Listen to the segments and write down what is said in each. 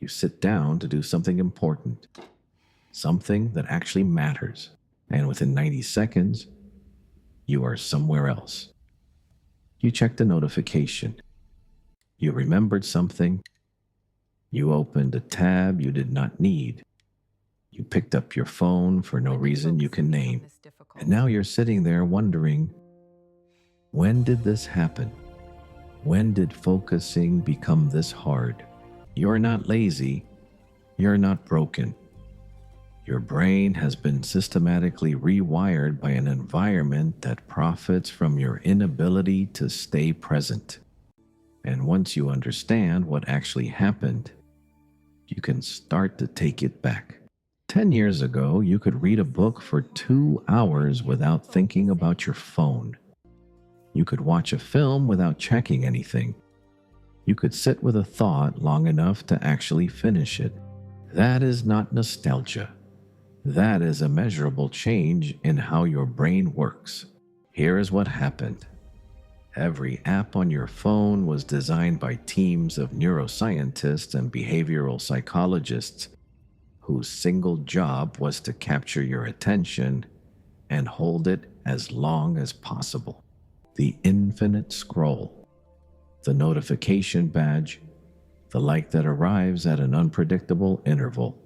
sit down to do something important, something that actually matters, and within 90 seconds, you are somewhere else. You checked a notification. You remembered something. You opened a tab you did not need. You picked up your phone for no When did reason you can focusing become name. this And difficult? now you're sitting there wondering, when did this happen? When did focusing become this hard? You're not lazy. You're not broken. Your brain has been systematically rewired by an environment that profits from your inability to stay present. And once you understand what actually happened, you can start to take it back. 10 years ago, you could read a book for 2 hours without thinking about your phone. You could watch a film without checking anything. You could sit with a thought long enough to actually finish it. That is not nostalgia. That is a measurable change in how your brain works. Here is what happened. Every app on your phone was designed by teams of neuroscientists and behavioral psychologists whose single job was to capture your attention and hold it as long as possible. The infinite scroll, the notification badge, the like that arrives at an unpredictable interval.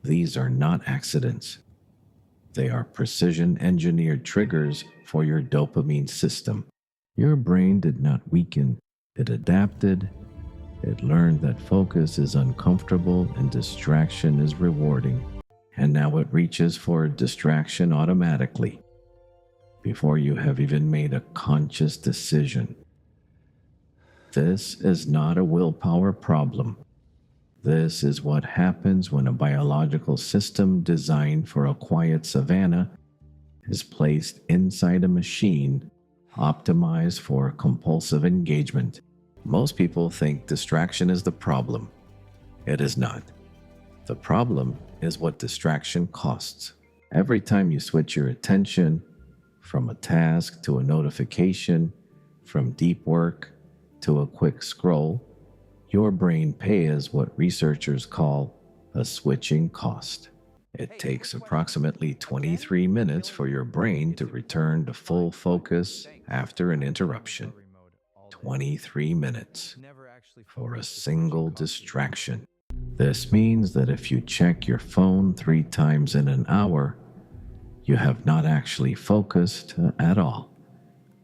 These are not accidents. They are precision engineered triggers for your dopamine system. Your brain did not weaken, it adapted. It learned that focus is uncomfortable and distraction is rewarding. And now it reaches for distraction automatically before you have even made a conscious decision. This is not a willpower problem. This is what happens when a biological system designed for a quiet savanna is placed inside a machine optimized for compulsive engagement. Most people think distraction is the problem. It is not. The problem is what distraction costs. Every time you switch your attention from a task to a notification, from deep work to a quick scroll, your brain pays what researchers call a switching cost. It takes approximately 23 minutes for your brain to return to full focus after an interruption. 23 minutes for a single distraction. This means that if you check your phone 3 times in an hour, you have not actually focused at all.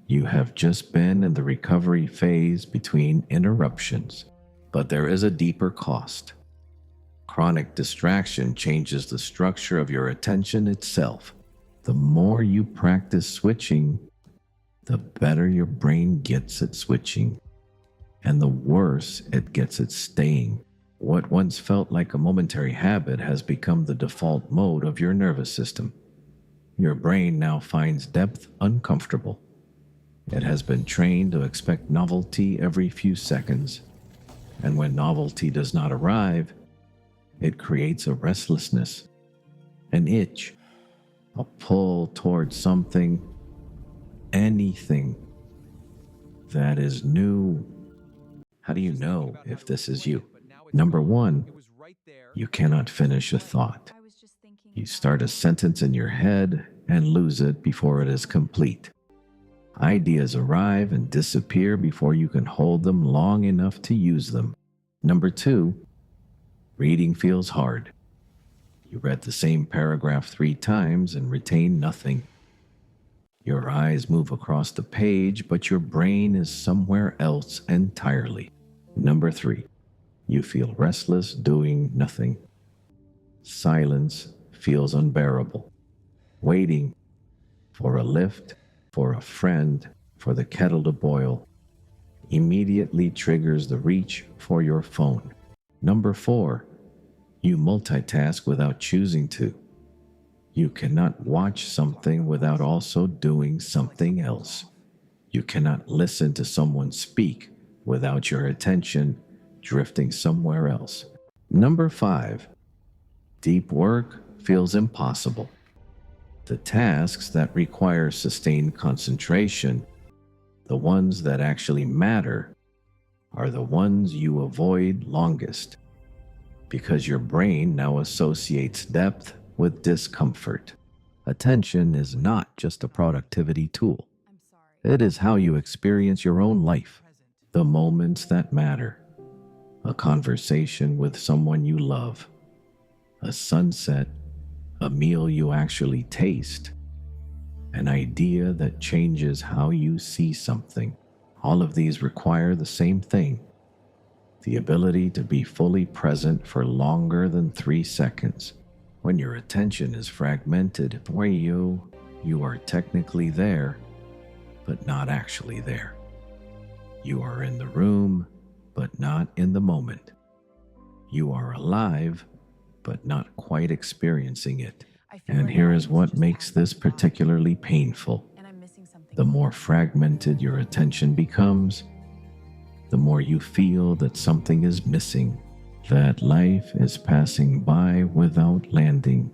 You have just been in the recovery phase between interruptions. But there is a deeper cost. Chronic distraction changes the structure of your attention itself. The more you practice switching, the better your brain gets at switching, and the worse it gets at staying. What once felt like a momentary habit has become the default mode of your nervous system. Your brain now finds depth uncomfortable. It has been trained to expect novelty every few seconds, and when novelty does not arrive, it creates a restlessness, an itch, a pull towards something, anything that is new. How do you know if this is you? Number one, you cannot finish a thought. I was just thinking You about start a sentence in your head and lose it before it is complete. Ideas arrive and disappear before you can hold them long enough to use them. Number two, reading feels hard. You read the same paragraph 3 times and retain nothing. Your eyes move across the page, but your brain is somewhere else entirely. Number 3, you feel restless doing nothing. Silence feels unbearable. Waiting for a lift, for a friend, for the kettle to boil, immediately triggers the reach for your phone. Number 4, you multitask without choosing to. You cannot watch something without also doing something else. You cannot listen to someone speak without your attention drifting somewhere else. Number 5, deep work feels impossible. The tasks that require sustained concentration, the ones that actually matter, are the ones you avoid longest. because your brain now associates depth with discomfort. Attention is not just a productivity tool, it is how you experience your own life, the moments that matter, a conversation with someone you love, a sunset, a meal you actually taste, an idea that changes how you see something. All of these require the same thing: the ability to be fully present for longer than 3 seconds. When your attention is fragmented, where you are technically there, but not actually there. You are in the room, but not in the moment. You are alive, but not quite experiencing it. And here is what makes this particularly painful. The more fragmented your attention becomes, the more you feel that something is missing, that life is passing by without landing,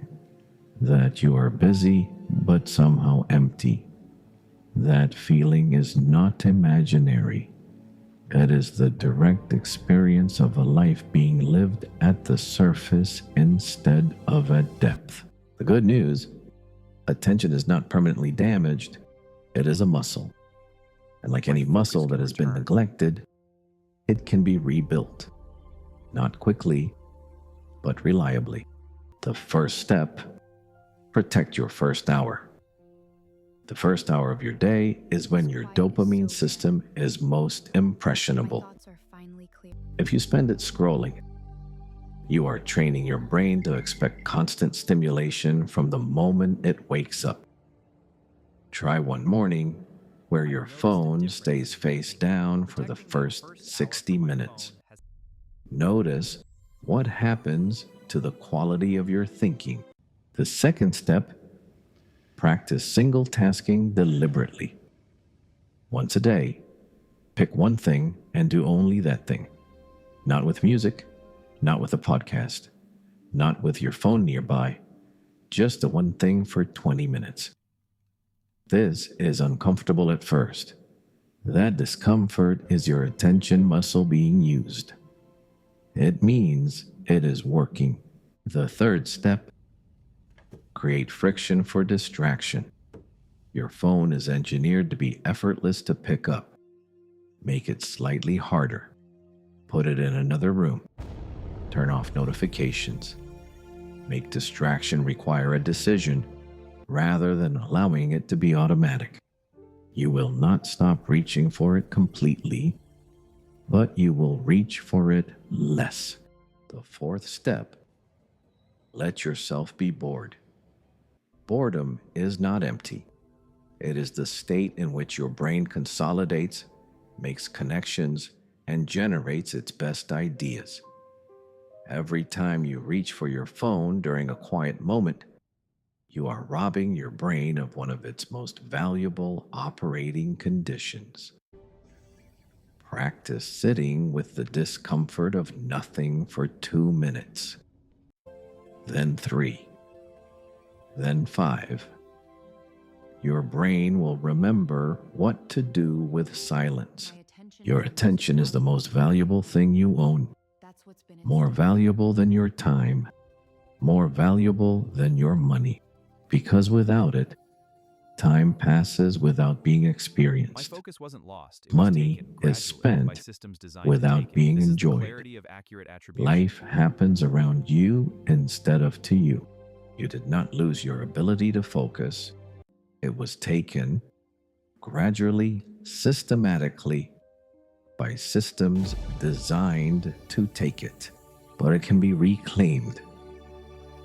that you are busy but somehow empty. That feeling is not imaginary. It is the direct experience of a life being lived at the surface instead of at depth. The good news: attention is not permanently damaged, it is a muscle. And like any muscle that has been neglected, it can be rebuilt. Not quickly, but reliably. The first step: protect your first hour. The first hour of your day is when your dopamine system is most impressionable. If you spend it scrolling, you are training your brain to expect constant stimulation from the moment it wakes up. Try one morning where your phone stays face down for the first 60 minutes. Notice what happens to the quality of your thinking. The second step: practice single tasking deliberately. Once a day, pick one thing and do only that thing. Not with music, not with a podcast, not with your phone nearby, just the one thing for 20 minutes. This is uncomfortable at first. That discomfort is your attention muscle being used. It means it is working. The third step: create friction for distraction. Your phone is engineered to be effortless to pick up. Make it slightly harder. Put it in another room. Turn off notifications. Make distraction require a decision rather than allowing it to be automatic. You will not stop reaching for it completely, but you will reach for it less. The fourth step: let yourself be bored. Boredom is not empty. It is the state in which your brain consolidates, makes connections, and generates its best ideas. Every time you reach for your phone during a quiet moment, you are robbing your brain of one of its most valuable operating conditions. Practice sitting with the discomfort of nothing for 2 minutes, then 3, then 5. Your brain will remember what to do with silence. Your attention is the most valuable thing you own. More valuable than your time. More valuable than your money. Because without it, time passes without being experienced. Money is spent without being enjoyed. Life happens around you instead of to you. You did not lose your ability to focus. It was taken gradually, systematically, by systems designed to take it. But it can be reclaimed.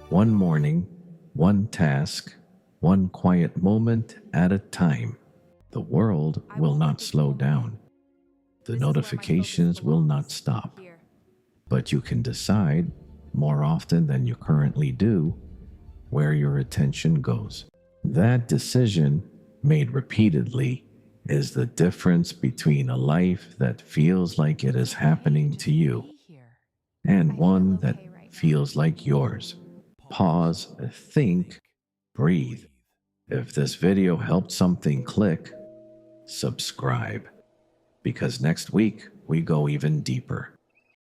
One morning, one task, one quiet moment at a time. The world will not slow down. The notifications will not stop. But you can decide, more often than you currently do, where your attention goes. That decision, made repeatedly, is the difference between a life that feels like it is happening to you and one that feels like yours. Pause, think, breathe. If this video helped something click, subscribe, because next week we go even deeper.